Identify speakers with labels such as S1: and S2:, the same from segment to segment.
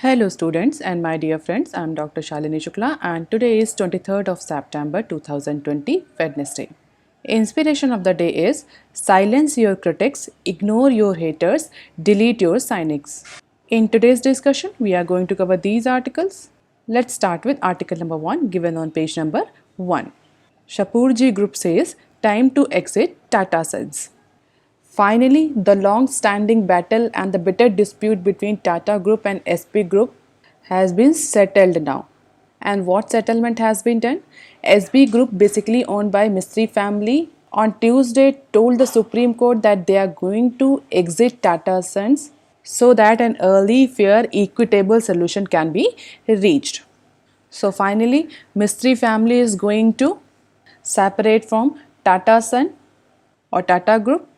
S1: Hello students and my dear friends, I am Dr. Shalini Shukla and today is 23rd of September 2020, Wednesday. Inspiration of the day is silence your critics, ignore your haters, delete your cynics. In today's discussion, we are going to cover these articles. Let's start with article number 1 given on page number 1. Shapoorji Group says time to exit Tata Sons. Finally, the long-standing battle and the bitter dispute between Tata Group and SP Group has been settled now. And what settlement has been done? SB Group, basically owned by Mistry family, on Tuesday told the Supreme Court that they are going to exit Tata Sons so that an early, fair, equitable solution can be reached. So finally, Mistry family is going to separate from Tata Son or Tata Group.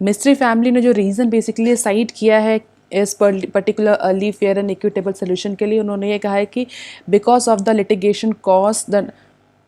S1: Mystery family ने जो reason basically side किया है इस particular early fair and equitable solution के लिए, उन्होंने ये कहा है कि because of the litigation cost the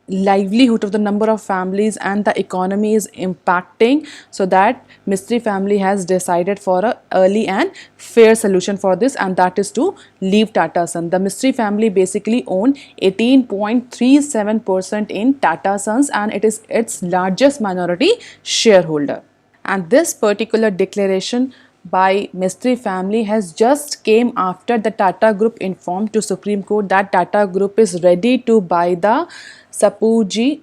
S1: livelihood of the number of families and the economy is impacting, so that Mistry family has decided for a early and fair solution for this, and that is to leave Tata Sons. The Mistry family basically own 18.37% in Tata Sons and it is its largest minority shareholder. And this particular declaration by Mistry family has just came after the Tata Group informed to Supreme Court that Tata Group is ready to buy the Shapoorji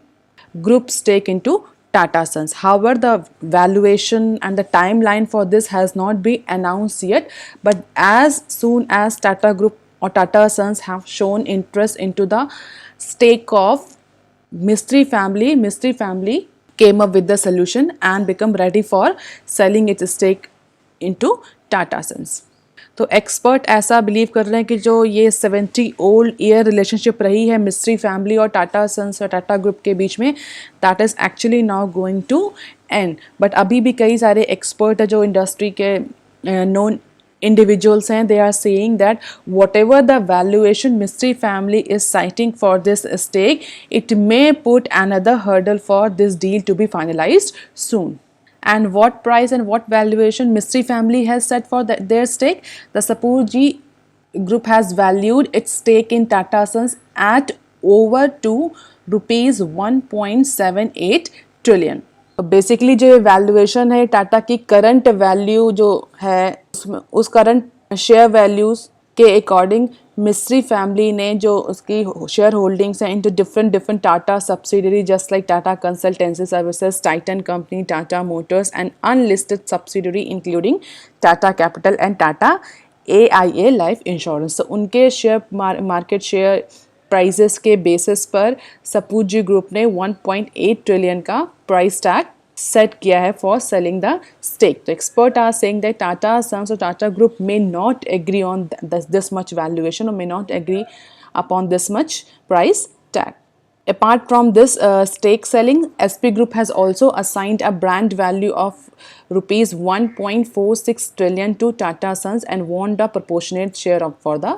S1: Group stake into Tata Sons. However, the valuation and the timeline for this has not been announced yet, but as soon as Tata Group or Tata Sons have shown interest into the stake of Mistry family came up with the solution and become ready for selling its stake into Tata Sons. तो expert ऐसा believe कर रहे हैं कि जो ये 70 old year relationship रही है मिस्ट्री फैमिली और टाटा सन्स और टाटा ग्रुप के बीच में, that is actually now going to end. But अभी भी कई सारे एक्सपर्ट है जो इंडस्ट्री के known individuals and they are saying that whatever the valuation Mistry family is citing for this stake, it may put another hurdle for this deal to be finalized soon. And what price and what valuation Mistry family has set for their stake? The Shapoorji Group has valued its stake in Tata Sons at over to rupees 1.78 trillion. Basically जो valuation है टाटा की current value जो है उस current share values के according mystery family ने जो उसकी शेयर होल्डिंग्स हैं into different Tata subsidiary just like Tata consultancy services, Titan company, Tata Motors and unlisted subsidiary including Tata capital and Tata AIA life insurance. तो उनके शेयर मार्केट शेयर प्राइजेस के basis पर Shapoorji group ने 1.8 trillion का प्राइस टैग सेट किया है for selling the stake. तो expert are saying that Tata Sons और Tata group may not agree on this much valuation और may not agree upon this much price tag. Apart from this stake selling, SP Group has also assigned a brand value of rupees 1.46 trillion to Tata Sons and won the proportionate share of for the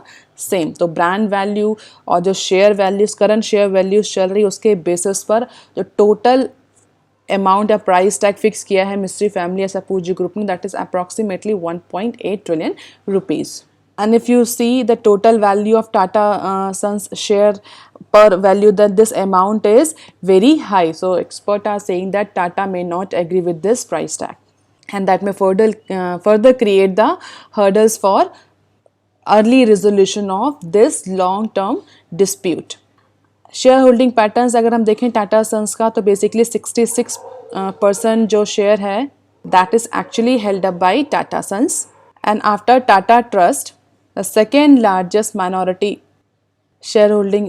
S1: same. तो brand value और जो share values current share values चल रही उसके basis पर जो total amount या price tag fix किया है Mistry family या Shapoorji Group ने, that is approximately 1.8 trillion rupees. And if you see the total value of Tata Sons share per value, then this amount is very high. So experts are saying that Tata may not agree with this price tag, and that may further create the hurdles for early resolution of this long-term dispute. Share holding patterns अगर हम देखें Tata sons का, तो basically 66% जो share है that is actually held up by Tata Sons, and after Tata Trust, the second largest minority shareholding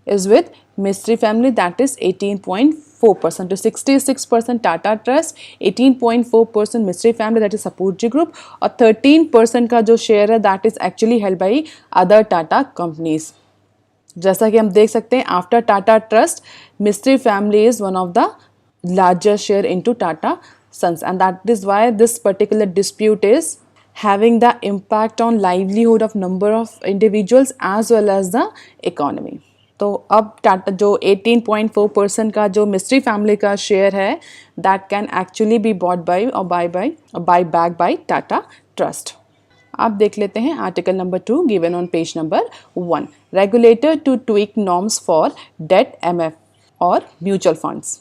S1: is with Mistry family, that is 18.4%. to 66% Tata Trust, 18.4% Mistry family, that is Shapoorji Group, और 13% का जो share है that is actually held by other Tata companies. जैसा कि हम देख सकते हैं after Tata trust Mistry family is one of the largest share into Tata Sons, and that is why this particular dispute is having the impact on livelihood of number of individuals as well as the economy. तो अब टाटा जो 18.4% का जो Mistry family का share है that can actually be bought by और buy back by Tata Trust. आप देख लेते हैं article number 2 given on page number 1, regulator to tweak norms for debt MF और mutual funds.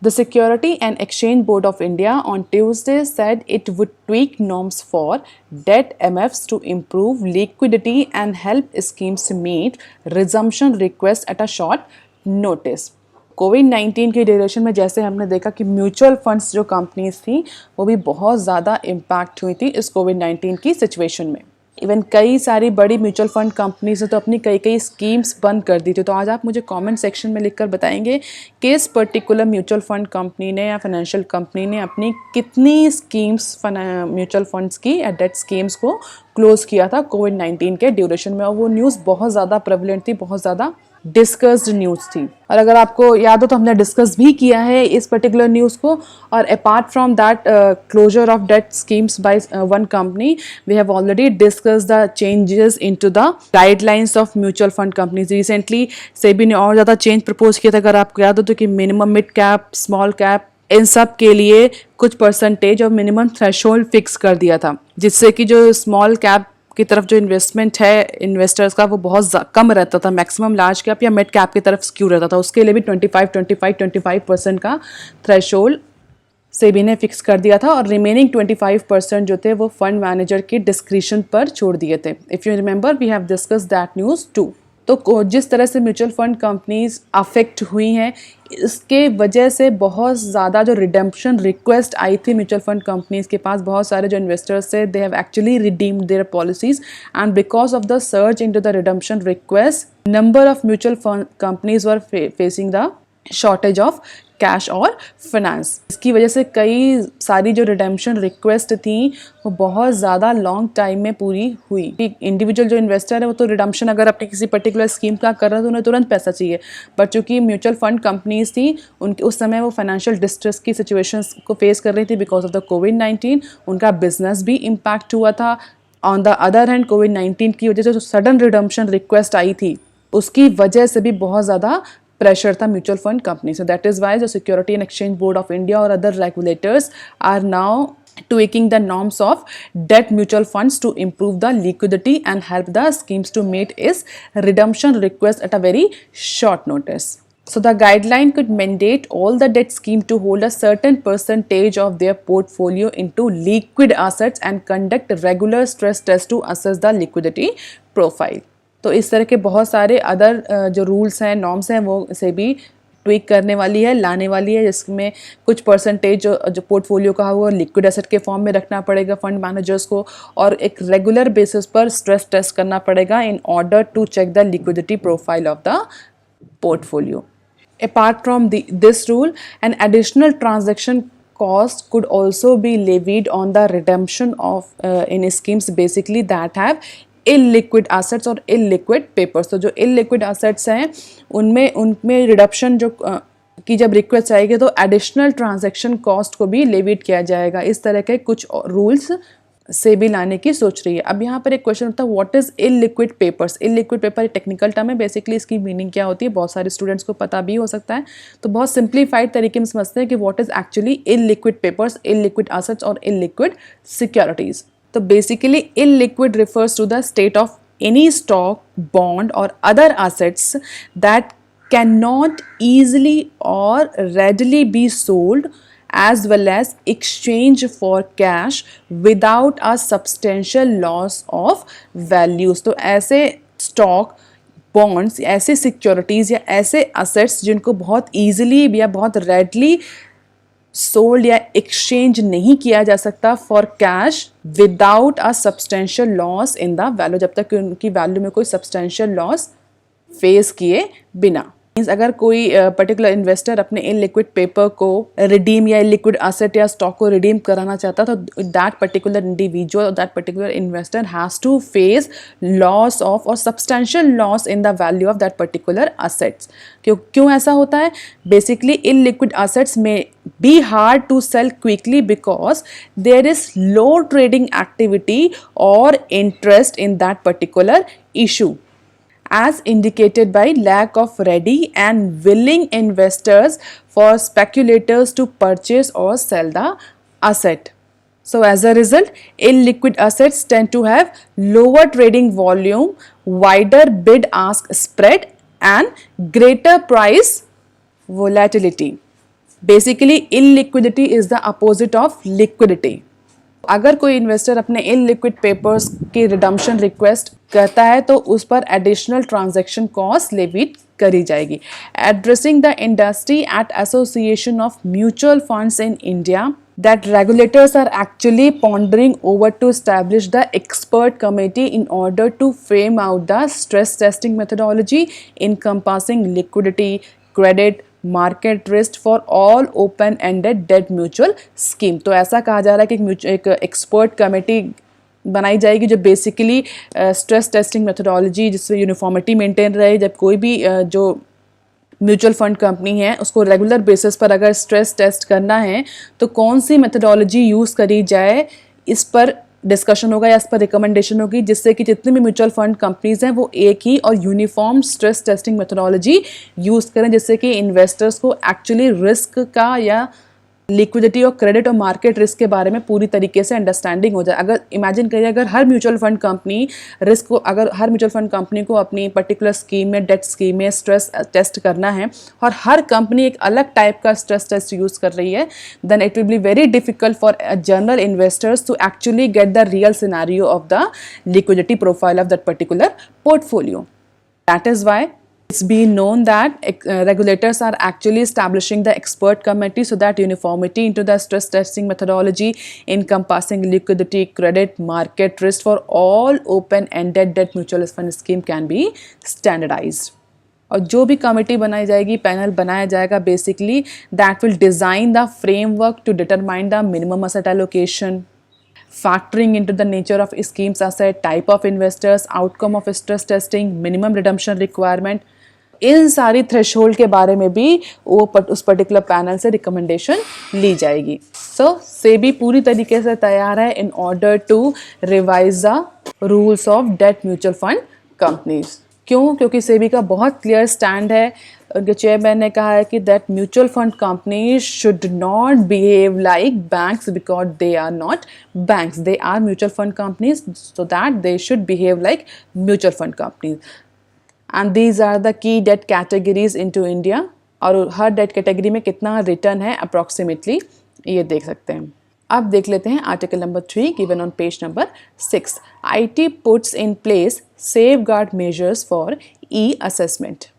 S1: The Security and Exchange Board of India on Tuesday said it would tweak norms for debt MFs to improve liquidity and help schemes meet resumption requests at a short notice. कोविड-19 की duration में जैसे हमने देखा कि mutual funds जो companies थी वो भी बहुत ज़्यादा इम्पैक्ट हुई थी इस कोविड-19 की सिचुएशन में. इवन कई सारी बड़ी म्यूचुअल फंड कंपनीज ने तो अपनी कई स्कीम्स बंद कर दी थी. तो आज आप मुझे कमेंट सेक्शन में लिखकर बताएंगे कि इस पर्टिकुलर म्यूचुअल फंड कंपनी ने या फाइनेंशियल कंपनी ने अपनी कितनी स्कीम्स म्यूचुअल फंड्स की या डेट स्कीम्स को क्लोज किया था कोविड-19 के ड्यूरेशन में. और वो न्यूज़ बहुत ज़्यादा प्रेवलेंट थी, बहुत ज़्यादा डिस्कस्ड न्यूज़ थी. और अगर आपको याद हो तो हमने डिस्कस भी किया है इस पर्टिकुलर न्यूज़ को. और apart from that closure of debt schemes by one company, we have already discuss the changes into the guidelines of mutual fund companies. Recently SEBI ने और ज़्यादा चेंज प्रपोज किया था. अगर आपको याद हो तो कि minimum mid cap, small cap, इन सब के लिए कुछ परसेंटेज और मिनिमम थ्रेशोल्ड फिक्स कर दिया था, जिससे कि जो स्मॉल कैप की तरफ जो इन्वेस्टमेंट है इन्वेस्टर्स का वो बहुत कम रहता था. मैक्सिमम लार्ज कैप या मिड कैप की तरफ स्क्यू रहता था. उसके लिए भी 25% का थ्रेशोल्ड सेबी ने फिक्स कर दिया था. और रिमेनिंग 25% जो थे वो फंड मैनेजर की डिस्क्रिशन पर छोड़ दिए थे. If you remember we have discuss that news too. तो जिस तरह से म्यूचुअल फंड कंपनीज अफेक्ट हुई हैं, इसके वजह से बहुत ज़्यादा जो रिडेम्पशन रिक्वेस्ट आई थी म्यूचुअल फंड कंपनीज के पास, बहुत सारे जो इन्वेस्टर्स थे they have actually redeemed there policies. And because of the search into the redemption request, number of mutual fund companies were facing the shortage of cash और finance. इसकी वजह से कई सारी जो रिडेम्पशन रिक्वेस्ट थी वो बहुत ज़्यादा लॉन्ग टाइम में पूरी हुई. इंडिविजुअल जो इन्वेस्टर है वो तो रिडेम्पशन अगर अपनी किसी पर्टिकुलर स्कीम का कर रहा है तो उन्हें तुरंत पैसा चाहिए. बट चूंकि म्यूचुअल फंड कंपनीज थी, उनके उस समय वो फाइनेंशियल डिस्ट्रेस की सिचुएशंस को फेस कर रही थी बिकॉज ऑफ द कोविड-19. उनका बिजनेस भी इम्पैक्ट हुआ था. ऑन द अदर हैंड कोविड-19 की वजह से जो सडन रिडेम्पशन रिक्वेस्ट आई थी उसकी वजह से भी बहुत ज़्यादा pressure था mutual fund company. So that is why the Security and Exchange Board of India or other regulators are now tweaking the norms of debt mutual funds to improve the liquidity and help the schemes to meet its redemption request at a very short notice. So the guideline could mandate all the debt scheme to hold a certain percentage of their portfolio into liquid assets and conduct regular stress tests to assess the liquidity profile. तो इस तरह के बहुत सारे other जो rules हैं, norms हैं, वो से भी ट्वीक करने वाली है, लाने वाली है, जिसमें कुछ परसेंटेज जो पोर्टफोलियो का है वो लिक्विड एसेट के फॉर्म में रखना पड़ेगा फंड मैनेजर्स को. और एक रेगुलर बेसिस पर स्ट्रेस टेस्ट करना पड़ेगा in order to check the liquidity profile of the portfolio. Apart from this rule, an additional transaction cost could also be levied on the redemption of in schemes basically that have illiquid assets और illiquid papers. तो जो illiquid assets हैं उनमें reduction जो की जब request आएगी तो एडिशनल ट्रांजैक्शन कॉस्ट को भी लेविट किया जाएगा. इस तरह के कुछ रूल्स से भी लाने की सोच रही है. अब यहाँ पर एक क्वेश्चन होता है what is illiquid papers. Illiquid paper technical term है, बेसिकली इसकी मीनिंग क्या होती है बहुत सारे स्टूडेंट्स को पता भी हो सकता है. तो बहुत सिंप्लीफाइड तरीके में समझते हैं कि what is actually illiquid papers, illiquid assets और इलिक्विड सिक्योरिटीज. तो basically illiquid refers to the state of any stock, bond or other assets that cannot easily or readily be sold as well as exchanged for cash without a substantial loss of values. तो ऐसे stock, bonds, ऐसे securities या ऐसे assets जिनको बहुत easily या बहुत readily sold या एक्सचेंज नहीं किया जा सकता for cash without a substantial loss in the value, जब तक कि उनकी वैल्यू में कोई सब्सटेंशियल लॉस फेस किए बिना. मीन्स अगर कोई पर्टिकुलर इन्वेस्टर अपने इलिक्विड पेपर को रिडीम या इलिक्विड एसेट या स्टॉक को रिडीम कराना चाहता तो दैट पर्टिकुलर इंडिविजुअल और that particular investor has to face loss of और substantial loss in the value of that particular assets. क्यों ऐसा होता है? बेसिकली इलिक्विड एसेट्स में be hard to sell quickly because there is low trading activity or interest in that particular issue, as indicated by lack of ready and willing investors for speculators to purchase or sell the asset. So as a result, illiquid assets tend to have lower trading volume, wider bid-ask spread, and greater price volatility. Basically, illiquidity is the opposite of liquidity. अगर कोई investor अपने इनलिक्विड papers की redemption request करता है तो उस पर additional transaction cost Levitt करी जाएगी. Addressing the industry at association of mutual funds in India that regulators are actually pondering over to establish the expert committee in order to frame out the stress testing methodology encompassing liquidity, credit, market risk for all open ended debt mutual scheme. तो ऐसा कहा जा रहा है कि एक expert committee बनाई जाएगी जो बेसिकली स्ट्रेस टेस्टिंग मेथोडोलॉजी जिसमें यूनिफॉर्मिटी मेंटेन रहे. जब कोई भी जो म्यूचुअल फंड कंपनी है उसको रेगुलर बेसिस पर अगर स्ट्रेस टेस्ट करना है तो कौन सी मेथोडोलॉजी यूज़ करी जाए इस पर डिस्कशन होगा या इस पर रिकमेंडेशन होगी, जिससे कि जितने भी म्यूचुअल फंड कंपनीज हैं वो एक ही और uniform stress testing methodology use करें, जिससे कि इन्वेस्टर्स को एक्चुअली रिस्क का या लिक्विडिटी और क्रेडिट और मार्केट रिस्क के बारे में पूरी तरीके से अंडरस्टैंडिंग हो जाए. अगर इमेजिन करिए अगर हर म्यूचुअल फंड कंपनी रिस्क को अगर हर म्यूचुअल फंड कंपनी को अपनी पर्टिकुलर स्कीम में डेट स्कीम में स्ट्रेस टेस्ट करना है और हर कंपनी एक अलग टाइप का स्ट्रेस टेस्ट यूज़ कर रही है, then it will be very difficult for general investors to actually get the real scenario of the liquidity profile of that particular portfolio. That is why it's been known that regulators are actually establishing the expert committee so that uniformity into the stress testing methodology encompassing liquidity, credit, market risk for all open-ended debt mutual fund scheme can be standardized. और जो भी committee बनाई जाएगी, panel बनाया जाएगा, basically that will design the framework to determine the minimum asset allocation, factoring into the nature of schemes asset, type of investors, outcome of stress testing, minimum redemption requirement. इन सारी threshold के बारे में भी वो उस पर्टिकुलर पैनल से recommendation ली जाएगी. सो सेबी पूरी तरीके से तैयार है in order to revise the rules of debt mutual fund companies. क्यों? क्योंकि सेबी का बहुत क्लियर स्टैंड है. उनके चेयरमैन ने कहा है कि that mutual fund companies should not behave like banks because they are not banks, they are mutual fund companies, so that they should behave like mutual fund companies. And these are the key debt categories into India. और हर date category में कितना return है approximately ये देख सकते हैं. अब देख लेते हैं article number 3 given on page number 6. IT puts in place safeguard measures for e-assessment.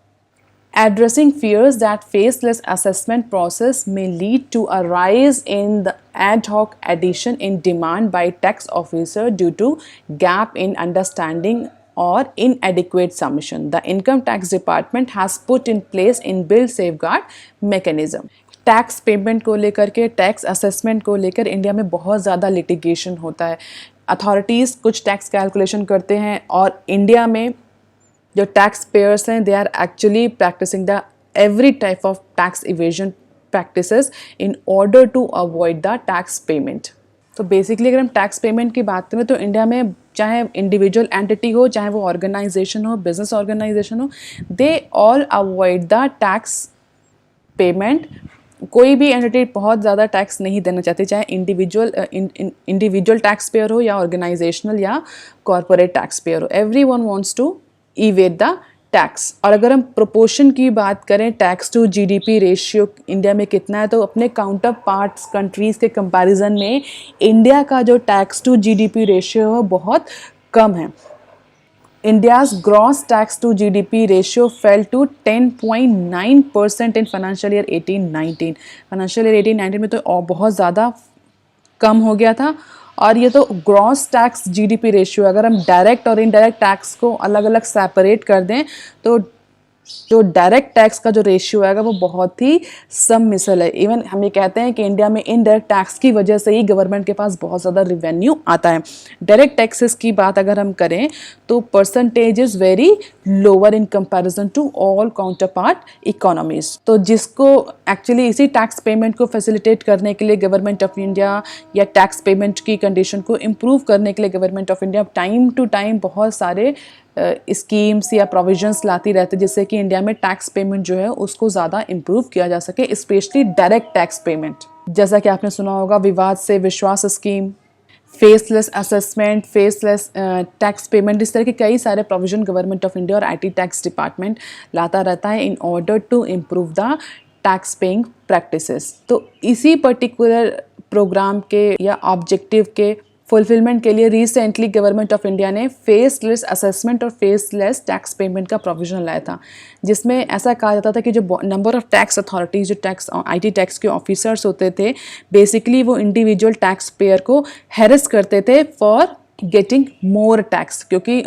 S1: Addressing fears that faceless assessment process may lead to a rise in the ad hoc addition in demand by tax officer due to gap in understanding or inadequate submission, the Income Tax Department has put in place inbuilt safeguard mechanism. Tax payment को लेकर के, tax assessment को लेकर India में बहुत ज़्यादा litigation होता है. अथॉरिटीज़ कुछ टैक्स कैलकुलेशन करते हैं और इंडिया में जो टैक्स पेयर्स हैं they are actually practicing the every type of tax evasion practices in order to avoid the tax payment. तो बेसिकली अगर हम टैक्स पेमेंट की बात करें तो इंडिया में चाहे इंडिविजुअल एंटिटी हो, चाहे वो ऑर्गेनाइजेशन हो, बिजनेस ऑर्गेनाइजेशन हो, they all avoid the tax payment. कोई भी एंटिटी बहुत ज़्यादा टैक्स नहीं देना चाहती, चाहे इंडिविजुअल टैक्स पेयर हो या ऑर्गेनाइजेशनल या कॉरपोरेट टैक्स पेयर हो. Every one wants to evade the tax. और अगर हम प्रोपोर्शन की बात करें, tax to GDP ratio India में कितना है, तो अपने काउंटर पार्ट्स कंट्रीज़ के कंपैरिजन में इंडिया का जो टैक्स टू GDP रेशियो है बहुत कम है. India's gross tax to GDP ratio fell to 10.9% in financial year 18-19. Financial year 18-19 में तो बहुत ज़्यादा कम हो गया था. और ये तो ग्रॉस टैक्स GDP रेशियो, अगर हम डायरेक्ट और इनडायरेक्ट टैक्स को अलग अलग सेपरेट कर दें तो जो डायरेक्ट टैक्स का जो रेशियो आएगा वो बहुत ही सम मिसल है. इवन हम ये कहते हैं कि इंडिया में इनडायरेक्ट टैक्स की वजह से ही गवर्नमेंट के पास बहुत ज़्यादा रिवेन्यू आता है. डायरेक्ट टैक्सेस की बात अगर हम करें तो percentage is very lower in comparison to all counterpart economies. तो जिसको एक्चुअली इसी टैक्स पेमेंट को फैसिलिटेट करने के लिए गवर्नमेंट ऑफ इंडिया या टैक्स पेमेंट की कंडीशन को इम्प्रूव करने के लिए government of India time to time बहुत सारे स्कीम्स या प्रोविजंस लाती रहती है जिससे कि इंडिया में टैक्स पेमेंट जो है उसको ज़्यादा इम्प्रूव किया जा सके, स्पेशली डायरेक्ट टैक्स पेमेंट। जैसा कि आपने सुना होगा विवाद से विश्वास scheme, faceless assessment, faceless tax payment, इस तरह के कई सारे प्रोविजन गवर्नमेंट ऑफ इंडिया और आईटी टैक्स डिपार्टमेंट लाता रहता है in order to improve the tax paying practices. तो इसी पर्टिकुलर प्रोग्राम के या ऑब्जेक्टिव के फुलफिलमेंट के लिए रिसेंटली गवर्नमेंट ऑफ इंडिया ने फेसलेस असेसमेंट और फेसलेस टैक्स पेमेंट का प्रोविजन लाया था, जिसमें ऐसा कहा जाता था कि जो नंबर ऑफ टैक्स अथॉरिटीज़, जो टैक्स आईटी टैक्स के ऑफिसर्स होते थे, बेसिकली वो इंडिविजुअल टैक्स पेयर को हैरेस करते थे फॉर गेटिंग मोर टैक्स, क्योंकि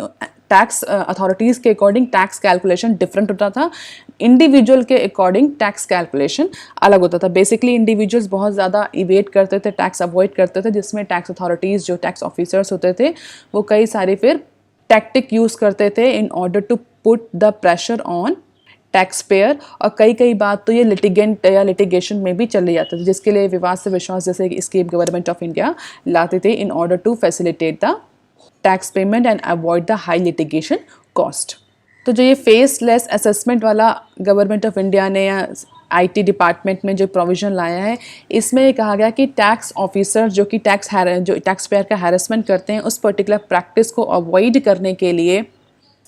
S1: टैक्स अथॉरिटीज़ के अकॉर्डिंग टैक्स कैलकुलेशन डिफरेंट होता था, इंडिविजुअल के अकॉर्डिंग टैक्स कैलकुलेशन अलग होता था। बेसिकली इंडिविजुअल्स बहुत ज़्यादा इवेट करते थे, टैक्स अवॉइड करते थे, जिसमें टैक्स अथॉरिटीज़ जो टैक्स ऑफिसर्स होते थे वो कई सारे फिर टैक्टिक यूज़ करते थे in order to put the pressure on tax payer, और कई बात तो ये लिटिगेंट या लिटिगेशन में भी चले जाते थे, जिसके लिए विवाद से विश्वास जैसे स्कीम गवर्नमेंट ऑफ इंडिया लाते थे in order to facilitate the tax payment and avoid the high litigation cost. तो जो ये फेसलेस असेसमेंट वाला गवर्नमेंट ऑफ इंडिया ने या आईटी डिपार्टमेंट में जो प्रोविज़न लाया है, इसमें ये कहा गया कि टैक्स ऑफिसर जो कि टैक्स पेयर का हैरेसमेंट करते हैं उस पर्टिकुलर प्रैक्टिस को अवॉइड करने के लिए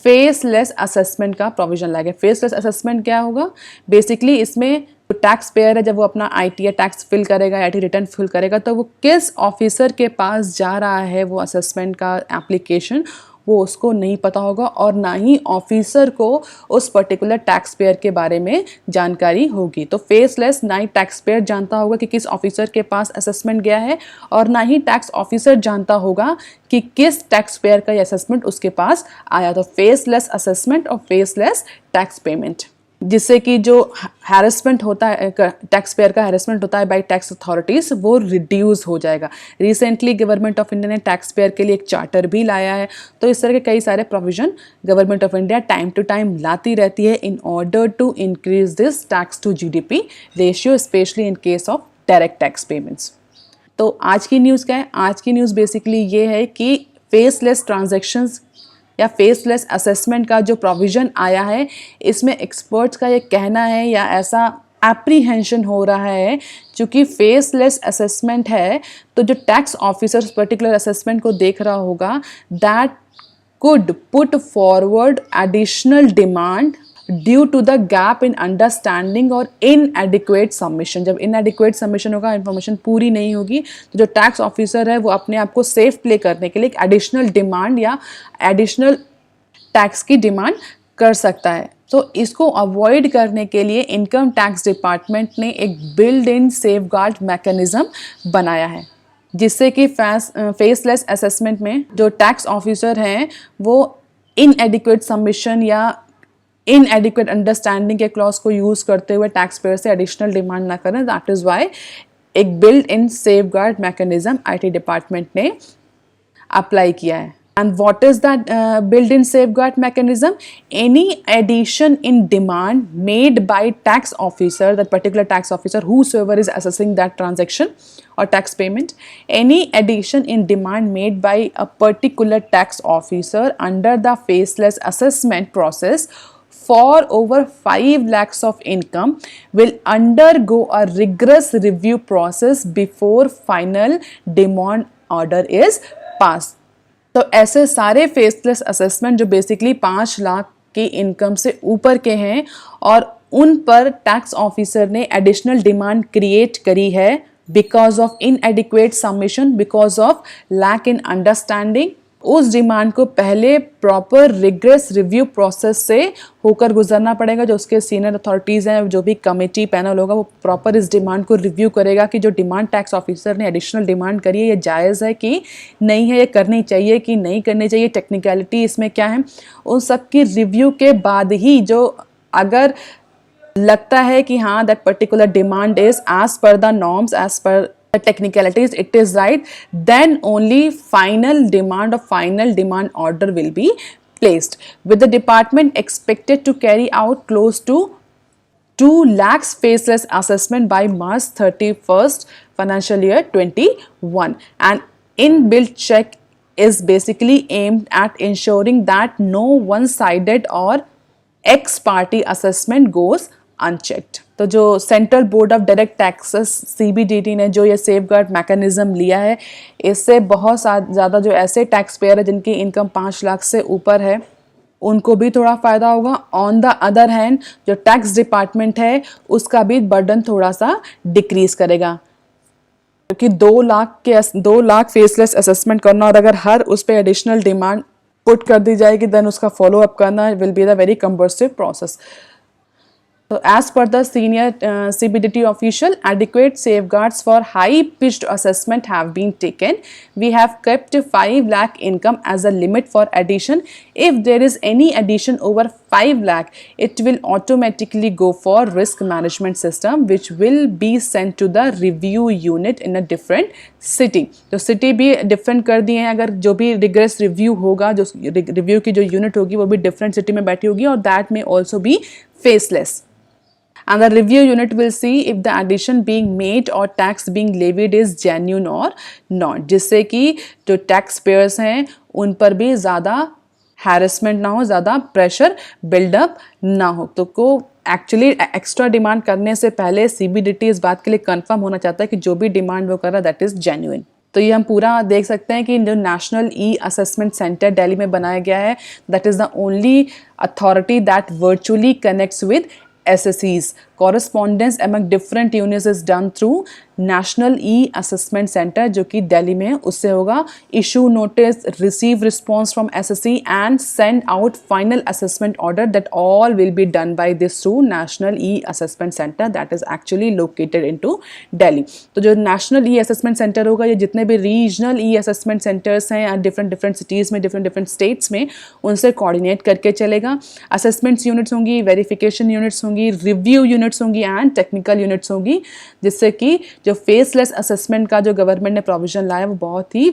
S1: फेसलेस असेसमेंट का प्रोविज़न लाया गया। फेसलेस असेसमेंट क्या होगा? बेसिकली इसमें जो टैक्स पेयर है जब वो अपना आईटी या टैक्स फिल करेगा, आईटी रिटर्न फिल करेगा, तो वो किस ऑफिसर के पास जा रहा है वो असेसमेंट का एप्लीकेशन, वो उसको नहीं पता होगा, और ना ही ऑफिसर को उस पर्टिकुलर टैक्स पेयर के बारे में जानकारी होगी। तो फेसलेस, ना ही टैक्स पेयर जानता होगा कि किस ऑफिसर के पास असेसमेंट गया है, और ना ही टैक्स ऑफिसर जानता होगा कि किस टैक्स पेयर का ये असेसमेंट उसके पास आया। तो फेसलेस असेसमेंट और फेसलेस टैक्स पेमेंट, जिससे कि जो हैरेसमेंट होता है, टैक्स पेयर का हैरेसमेंट होता है बाय टैक्स अथॉरिटीज़, वो रिड्यूस हो जाएगा। रिसेंटली गवर्नमेंट ऑफ इंडिया ने टैक्स पेयर के लिए एक चार्टर भी लाया है। तो इस तरह के कई सारे provision government of India time to time लाती रहती है in order to increase this tax to GDP ratio, especially in case of direct tax payments. तो आज की न्यूज़ क्या है? आज की न्यूज़ बेसिकली ये है कि फेसलेस ट्रांजैक्शंस या फेसलेस असेसमेंट का जो प्रोविज़न आया है, इसमें एक्सपर्ट्स का ये कहना है या ऐसा एप्रीहेंशन हो रहा है, चूँकि फेसलेस असेसमेंट है तो जो टैक्स ऑफिसर पर्टिकुलर असेसमेंट को देख रहा होगा, that could put forward additional demand due to the gap in understanding और इनएडिक्वेट सबमिशन। जब इनएडिक्वेट सबमिशन होगा, इन्फॉर्मेशन पूरी नहीं होगी, तो जो टैक्स ऑफिसर है वो अपने आप को सेफ प्ले करने के लिए एक एडिशनल डिमांड या एडिशनल टैक्स की डिमांड कर सकता है। तो इसको अवॉइड करने के लिए इनकम टैक्स डिपार्टमेंट ने एक बिल्ड इन सेफगार्ड मैकेनिज्म बनाया है, जिससे कि फेसलेस असेसमेंट में जो टैक्स ऑफिसर हैं वो इनएडिक्वेट सबमिशन या इनएडिक्वेट अंडरस्टैंडिंग के क्लॉज को यूज़ करते हुए टैक्स पेयर से एडिशनल डिमांड ना करें। दैट इज़ वाई एक build in safeguard mechanism IT department ने अप्लाई किया है। And what is that built-in safeguard mechanism? Any addition in demand made by tax officer, that particular tax officer, whosoever is assessing that transaction or tax payment, any addition in demand made by a particular tax officer under the faceless assessment process for over 5 lakhs of income will undergo a rigorous review process before final demand order is passed. तो ऐसे सारे faceless assessment जो basically 5 lakh की income से ऊपर के हैं और उन पर टैक्स ऑफिसर ने एडिशनल डिमांड क्रिएट करी है because of inadequate submission, because of lack in understanding, उस डिमांड को पहले प्रॉपर रिग्रेस रिव्यू प्रोसेस से होकर गुजरना पड़ेगा। जो उसके सीनियर अथॉरिटीज़ हैं, जो भी कमेटी पैनल होगा, वो प्रॉपर इस डिमांड को रिव्यू करेगा कि जो डिमांड टैक्स ऑफिसर ने एडिशनल डिमांड करी है ये जायज़ है कि नहीं है, ये करनी चाहिए कि नहीं करनी चाहिए, टेक्निकलिटी इसमें क्या है। उन सब की रिव्यू के बाद ही जो अगर लगता है कि हाँ that particular demand is as per the norms, as per the technicalities, it is right, then only final demand order will be placed, with the department expected to carry out close to 2 lakhs faceless assessment by March 31st financial year 21, and inbuilt check is basically aimed at ensuring that no one-sided or ex party assessment goes unchecked. तो जो central board of direct taxes CBDT ने जो ये safeguard mechanism लिया है, इससे बहुत ज़्यादा जो ऐसे टैक्स पेयर है जिनकी इनकम 5 लाख से ऊपर है उनको भी थोड़ा फ़ायदा होगा. ऑन द अदर हैंड जो टैक्स डिपार्टमेंट है उसका भी बर्डन थोड़ा सा डिक्रीज करेगा, क्योंकि 2 लाख फेसलेस असेसमेंट करना और अगर हर उस पर एडिशनल डिमांड पुट कर दी जाएगी देन उसका फॉलो अप करना will be the very cumbersome process. So as per the senior CBDT official, adequate safeguards for high-pitched assessment have been taken. We have kept 5 lakh income as a limit for addition. If there is any addition over 5 lakh, it will automatically go for risk management system, which will be sent to the review unit in a different city. तो city भी different कर दिए हैं. अगर जो भी rigorous review होगा, जो review की जो unit होगी वो भी different city में बैठी होगी और that may also be faceless. And the review unit will see if the addition being made or tax being levied is genuine or not, जिससे कि जो टैक्स पेयर्स हैं उन पर भी ज़्यादा हैरेसमेंट ना हो, ज़्यादा प्रेशर बिल्डअप ना हो. तो को एक्चुअली एक्स्ट्रा डिमांड करने से पहले CBDT इस बात के लिए कंफर्म होना चाहता है कि जो भी डिमांड वो कर रहा है दैट इज़ जेन्युइन. तो ये हम पूरा देख सकते हैं कि जो नेशनल असेसमेंट सेंटर दिल्ली में बनाया गया है that is the only authority that virtually connects with SSEs. Correspondence among different units is done through National E-Assessment Center जो कि दिल्ली में है. उससे होगा issue notice, receive response from SSE and send out final assessment order. That all will be done by this through National E-Assessment Center that is actually located into Delhi. तो जो National E-Assessment Center होगा ये जितने भी regional E-Assessment Centers हैं different cities में different states में उनसे coordinate करके चलेगा. Assessments units होंगी, verification units होंगी, रिव्यू यूनिट्स होंगी एंड टेक्निकल यूनिट्स होंगी, जिससे कि जो फेसलेस असेसमेंट का जो गवर्नमेंट ने प्रोविजन लाया वो बहुत ही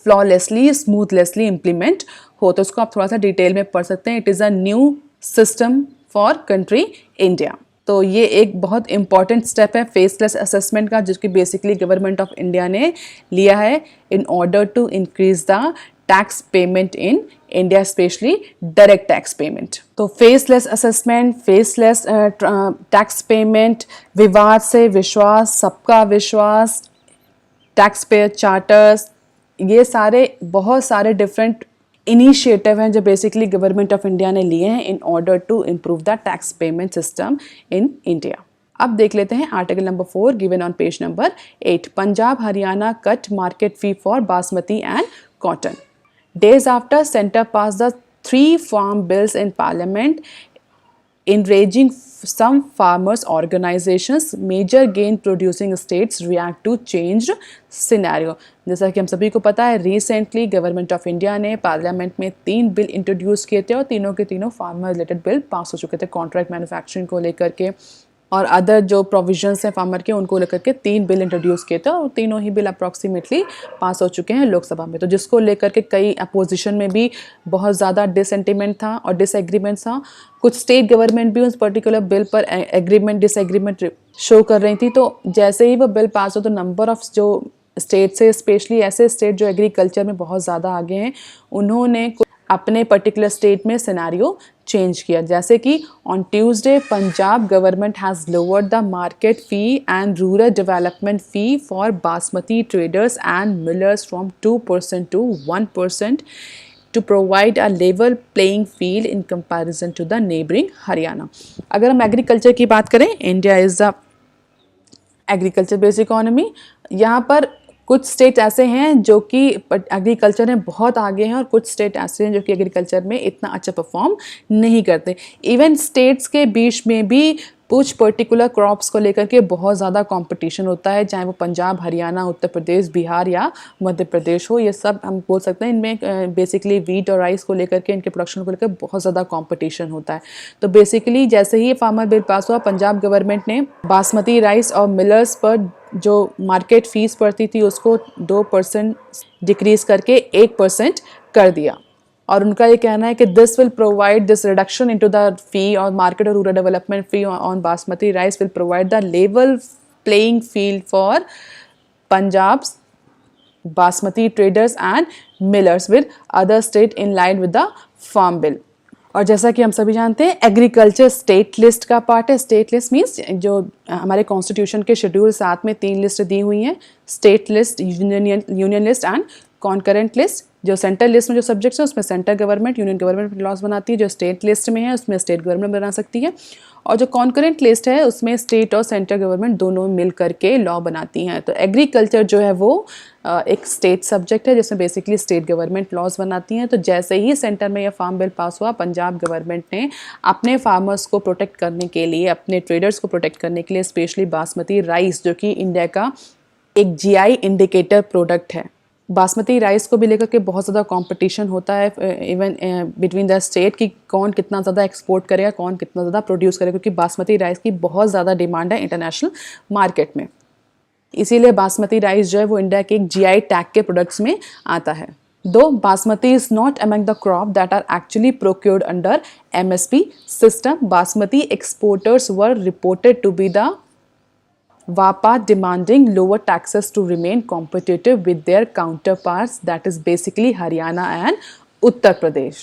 S1: फ्लॉलेसली स्मूथलेसली इम्प्लीमेंट हो. तो उसको आप थोड़ा सा डिटेल में पढ़ सकते हैं. It is a new system for country India. तो ये एक बहुत इंपॉर्टेंट स्टेप है फेसलेस असेसमेंट का, जिसकी बेसिकली गवर्नमेंट ऑफ इंडिया ने लिया है in order to increase the tax payment in India, specially direct tax payment. तो faceless assessment, faceless tax payment, विवाद से विश्वास, सबका विश्वास, टैक्स पेयर चार्टर्स, ये सारे बहुत सारे डिफरेंट इनिशिएटिव हैं जो बेसिकली गवर्नमेंट ऑफ इंडिया ने लिए हैं in order to improve the tax payment system in India. अब देख लेते हैं article number 4 given on page number 8. Punjab Haryana cut market fee for basmati and cotton. Days after Centre passed the 3 farm bills in Parliament, enraging some farmers organizations, major gain producing states react to changed scenario. जैसा कि हम सभी को पता है recently government of India ने parliament में 3 bill introduce किए थे और तीनों के तीनों फार्मर रिलेटेड बिल पास हो चुके थे. कॉन्ट्रैक्ट मैन्युफैक्चरिंग को लेकर के और अदर जो प्रोविजंस हैं फार्मर के उनको लेकर के 3 बिल इंट्रोड्यूस किए थे और तीनों ही बिल अप्रॉक्सीमेटली पास हो चुके हैं लोकसभा में. तो जिसको लेकर के कई अपोजिशन में भी बहुत ज़्यादा डिससेंटिमेंट था और डिसएग्रीमेंट था. कुछ स्टेट गवर्नमेंट भी उस पर्टिकुलर बिल पर एग्रीमेंट डिसएग्रीमेंट शो कर रही थी. तो जैसे ही वो बिल पास हो तो नंबर ऑफ जो स्टेट से, स्पेशली ऐसे स्टेट जो एग्रीकल्चर में बहुत ज़्यादा आगे हैं, उन्होंने अपने पर्टिकुलर स्टेट में सिनेरियो चेंज किया. जैसे कि on Tuesday Punjab government has lowered the market fee and rural development fee for basmati traders and millers from 2% to 1% to provide a level playing field in comparison to the neighboring Haryana. अगर हम agriculture की बात करें, India is the agriculture based economy. यहाँ पर कुछ state ऐसे हैं जो कि एग्रीकल्चर में बहुत आगे हैं और कुछ स्टेट ऐसे हैं जो कि एग्रीकल्चर में इतना अच्छा परफॉर्म नहीं करते. इवन स्टेट्स के बीच में भी कुछ पर्टिकुलर क्रॉप्स को लेकर के बहुत ज़्यादा कंपटीशन होता है, चाहे वो पंजाब, हरियाणा, उत्तर प्रदेश, बिहार या मध्य प्रदेश हो. ये सब हम बोल सकते हैं इनमें बेसिकली वीट और राइस को लेकर के, इनके प्रोडक्शन को लेकर बहुत ज़्यादा कंपटीशन होता है. तो बेसिकली जैसे ही फार्मर बिल पास हुआ, पंजाब गवर्नमेंट ने बासमती राइस और मिलर्स पर जो मार्केट फीस पड़ती थी उसको 2% डिक्रीज़ करके 1% कर दिया. और उनका ये कहना है कि this will provide this reduction into the fee और मार्केट और rural development fee on basmati rice will provide the level playing field for Punjab Basmati traders and millers with other state in line with the farm bill. और जैसा कि हम सभी जानते हैं agriculture state list का पार्ट है. स्टेट लिस्ट मीन्स जो हमारे कॉन्स्टिट्यूशन के शेड्यूल 7 में 3 लिस्ट दी हुई हैं, state list, union list and concurrent list. जो सेंट्रल लिस्ट में जो सब्जेक्ट्स है उसमें central government, union government laws बनाती है. जो स्टेट लिस्ट में है उसमें स्टेट गवर्नमेंट बना सकती है. और जो कॉन्करेंट लिस्ट है उसमें स्टेट और सेंट्रल गवर्नमेंट दोनों मिल करके लॉ बनाती हैं. तो एग्रीकल्चर जो है वो एक स्टेट सब्जेक्ट है जिसमें बेसिकली स्टेट गवर्नमेंट लॉज बनाती हैं. तो जैसे ही सेंटर में यह फार्म बिल पास हुआ, पंजाब गवर्नमेंट ने अपने फार्मर्स को प्रोटेक्ट करने के लिए, अपने ट्रेडर्स को प्रोटेक्ट करने के लिए स्पेशली बासमती राइस, जो कि इंडिया का एक जीआई इंडिकेटर प्रोडक्ट है. बासमती राइस को भी लेकर के बहुत ज़्यादा कंपटीशन होता है इवन बिटवीन द स्टेट कि कौन कितना ज़्यादा एक्सपोर्ट करेगा, कौन कितना ज़्यादा प्रोड्यूस करेगा, क्योंकि बासमती राइस की बहुत ज़्यादा डिमांड है इंटरनेशनल मार्केट में. इसीलिए बासमती राइस जो है वो इंडिया के एक जीआई टैग के प्रोडक्ट्स में आता है. दो basmati is not among the crop that are actually procured under MSP system. Basmati exporters were reported to be the WAPA demanding lower taxes to remain competitive with their counterparts, that is basically Haryana and Uttar Pradesh.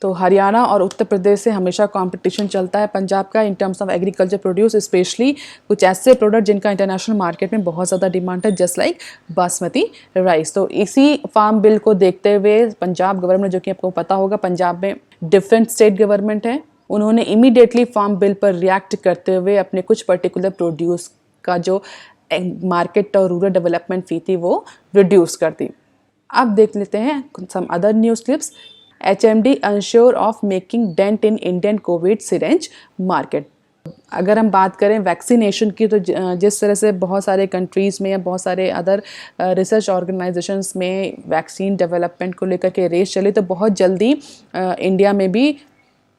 S1: तो हरियाणा और उत्तर प्रदेश से हमेशा competition चलता है पंजाब का in terms of agriculture produce, specially कुछ ऐसे product जिनका इंटरनेशनल मार्केट में बहुत ज़्यादा डिमांड है, जस्ट लाइक बासमती राइस. तो इसी फार्म बिल को देखते हुए पंजाब गवर्नमेंट, जो कि आपको पता होगा पंजाब में डिफरेंट स्टेट गवर्नमेंट है, उन्होंने इमीडिएटली फार्म बिल पर रिएक्ट करते हुए अपने कुछ पर्टिकुलर प्रोड्यूस का जो मार्केट और रूरल डेवलपमेंट फी थी वो रिड्यूस कर दी. अब देख लेते हैं some other news clips. HMD unsure of making dent in Indian covid syringe market. अगर हम बात करें वैक्सीनेशन की, तो जिस तरह से बहुत सारे कंट्रीज़ में या बहुत सारे अदर रिसर्च ऑर्गेनाइजेशंस में वैक्सीन डेवलपमेंट को लेकर के रेस चली, तो बहुत जल्दी इंडिया में भी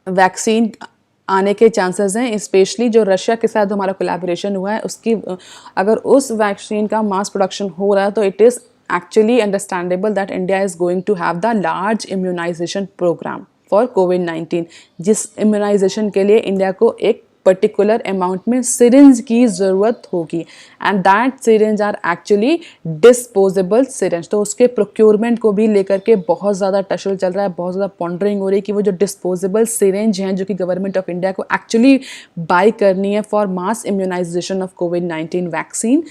S1: वैक्सीन आने के चांसेस हैं. स्पेशली जो रशिया के साथ हमारा कोलैबोरेशन हुआ है उसकी, अगर उस वैक्सीन का मास प्रोडक्शन हो रहा है तो it is actually understandable that India is going to have the large immunisation programme for कोविड-19, जिस इम्यूनाइजेशन के लिए इंडिया को एक पर्टिकुलर अमाउंट में सिरिंज की ज़रूरत होगी and that syringe are actually disposable syringe. तो उसके प्रोक्योरमेंट को भी लेकर के बहुत ज़्यादा टशल चल रहा है, बहुत ज़्यादा पॉन्डरिंग हो रही है कि वो जो डिस्पोजेबल सिरिंज हैं जो कि गवर्नमेंट ऑफ इंडिया को एक्चुअली बाई करनी है फॉर मास इम्यूनाइजेशन ऑफ कोविड-19 वैक्सीन,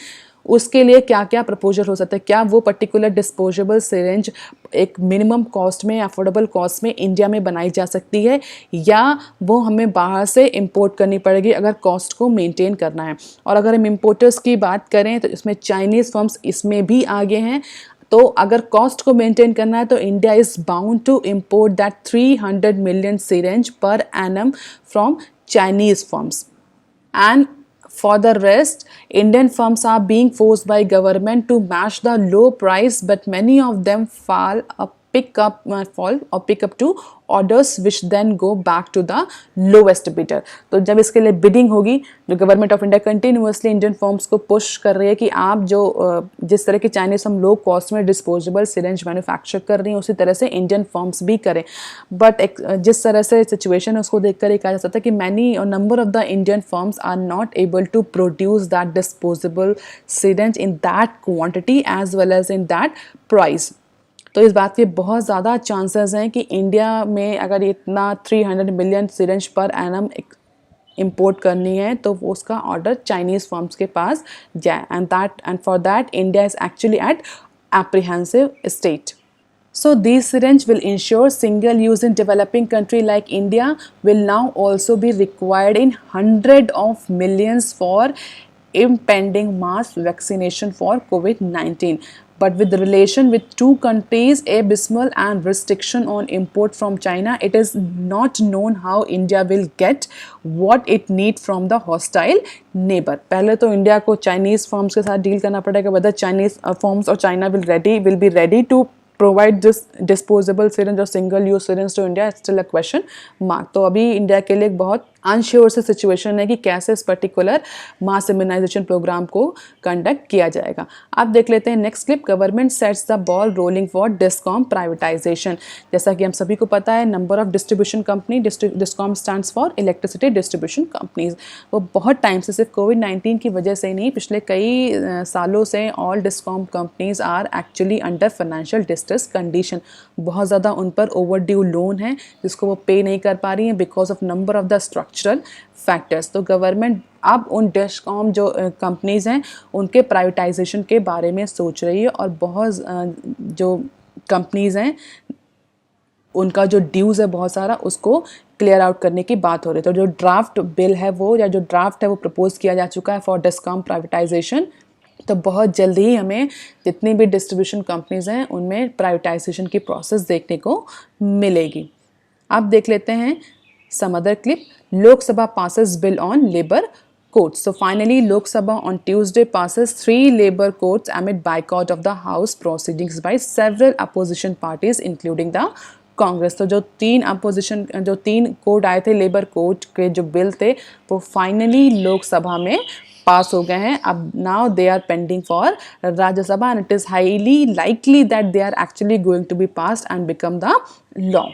S1: उसके लिए क्या क्या प्रपोजल हो सकता है. क्या वो पर्टिकुलर डिस्पोजेबल सिरिंज एक मिनिमम कॉस्ट में, अफोर्डेबल कॉस्ट में इंडिया में बनाई जा सकती है, या वो हमें बाहर से इंपोर्ट करनी पड़ेगी अगर कॉस्ट को मेंटेन करना है. और अगर हम इंपोर्टर्स की बात करें तो इसमें चाइनीज़ फर्म्स इसमें भी आगे हैं. तो अगर कॉस्ट को मेंटेन करना है तो India is bound to import that 300 million syringe per annum from Chinese firms. And for the rest, Indian firms are being forced by government to match the low price, but many of them fall pick up to orders which then go back to the lowest bidder. तो जब इसके लिए bidding होगी, जो government of India continuously Indian firms को push कर रही है कि आप जो जिस तरह की चाइनीज हम लो कॉस्ट में डिस्पोजेबल सिरिंज मैन्युफैक्चर कर रही हैं उसी तरह से इंडियन फर्म्स भी करें. बट जिस तरह से सिचुएशन है उसको देख कर ये कहा जा सकता है कि मैनी और number of the Indian firms are not able to produce that disposable syringe in that quantity as well as in that price. तो इस बात के बहुत ज़्यादा चांसेस हैं कि इंडिया में अगर इतना 300 million syringe per annum import करनी है तो वो उसका ऑर्डर चाइनीज़ फर्म्स के पास जाए. And for that India is actually eight apprehensive state. So these syringe will ensure single use in developing country like India will now also be required in hundred of millions for impending mass vaccination for COVID-19. But with the relation with two countries abysmal and restriction on import from China, it is not known how India will get what it need from the hostile neighbor. पहले तो India को Chinese firms के साथ deal करना पड़ेगा whether Chinese firms और China will be ready to provide this disposable syringe और single use syringe to India, still a question mark. तो अभी इंडिया के लिए एक बहुत अनश्योर सी सिचुएशन है कि कैसे इस पर्टिकुलर मास इम्यूनाइजेशन प्रोग्राम को कंडक्ट किया जाएगा। अब देख लेते हैं next clip. Government sets the ball rolling for discom privatisation. जैसा कि हम सभी को पता है, number of distribution company, discom stands for electricity distribution companies, वो बहुत टाइम से, सिर्फ कोविड-19 की वजह से नहीं, पिछले कई सालों से all discom companies are actually under financial distress condition. बहुत ज़्यादा उन पर ओवर ड्यू लोन है जिसको वो पे नहीं कर पा रही हैं because of number of the structural factors. तो गवर्नमेंट अब उन डिस्कॉम जो कंपनीज़ हैं उनके प्राइवेटाइजेशन के बारे में सोच रही है, और बहुत जो कंपनीज़ हैं उनका जो ड्यूज़ है बहुत सारा, उसको क्लियर आउट करने की बात हो रही है। तो जो ड्राफ्ट बिल है वो, या जो ड्राफ्ट है वो प्रपोज किया जा चुका है फॉर डिस्कॉम प्राइवेटाइजेशन। तो बहुत जल्दी ही हमें जितनी भी डिस्ट्रीब्यूशन कंपनीज़ हैं उनमें प्राइवेटाइजेशन की प्रोसेस देखने को मिलेगी। अब देख लेते हैं some other clip. Lok Sabha passes bill on labor codes. So finally, Lok Sabha on Tuesday passes 3 labor codes amid boycott of the House proceedings by several opposition parties, including the Congress. तो जो 3 कोड आए थे, लेबर कोड के जो bill थे, वो finally Lok Sabha में पास हो गए हैं। अब now they are pending for Rajya Sabha, and it is highly likely that they are actually going to be passed and become the law.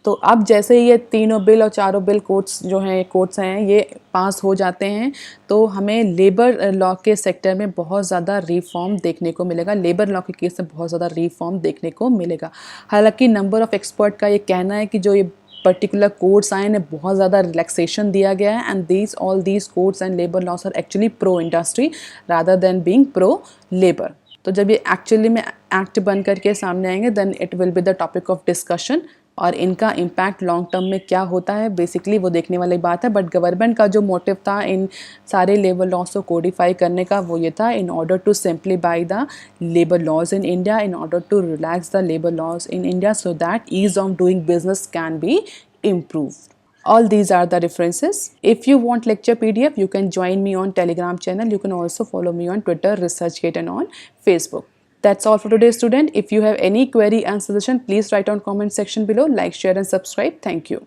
S1: तो अब जैसे ये तीनों बिल और चारों बिल कोड्स हैं ये पास हो जाते हैं, तो हमें लेबर लॉ के सेक्टर में बहुत ज़्यादा रिफॉर्म देखने को मिलेगा। लेबर लॉ के केस में बहुत ज़्यादा रिफॉर्म देखने को मिलेगा। हालांकि नंबर ऑफ़ एक्सपर्ट का ये कहना है कि जो ये पर्टिकुलर कोड्स आए इन्हें बहुत ज़्यादा रिलैक्सेशन दिया गया है, and all these codes and labour laws are actually pro industry rather than being pro labour. तो जब ये एक्चुअली में एक्ट बन करके सामने आएंगे, then it will be the topic of discussion, और इनका इम्पैक्ट लॉन्ग टर्म में क्या होता है बेसिकली वो देखने वाली बात है। बट गवर्नमेंट का जो मोटिव था इन सारे लेबर लॉस को कोडिफाई करने का, वो ये था in order to simplify the labour laws in India, in order to relax the labour laws in India, so that ease of doing business can be improved. All these are the references. If you want lecture PDF, you can join me on Telegram channel. You can also follow me on Twitter, ResearchGate, and on Facebook. That's all for today, student. If you have any query and suggestion, please write on comment section below. Like, share, and subscribe. Thank you.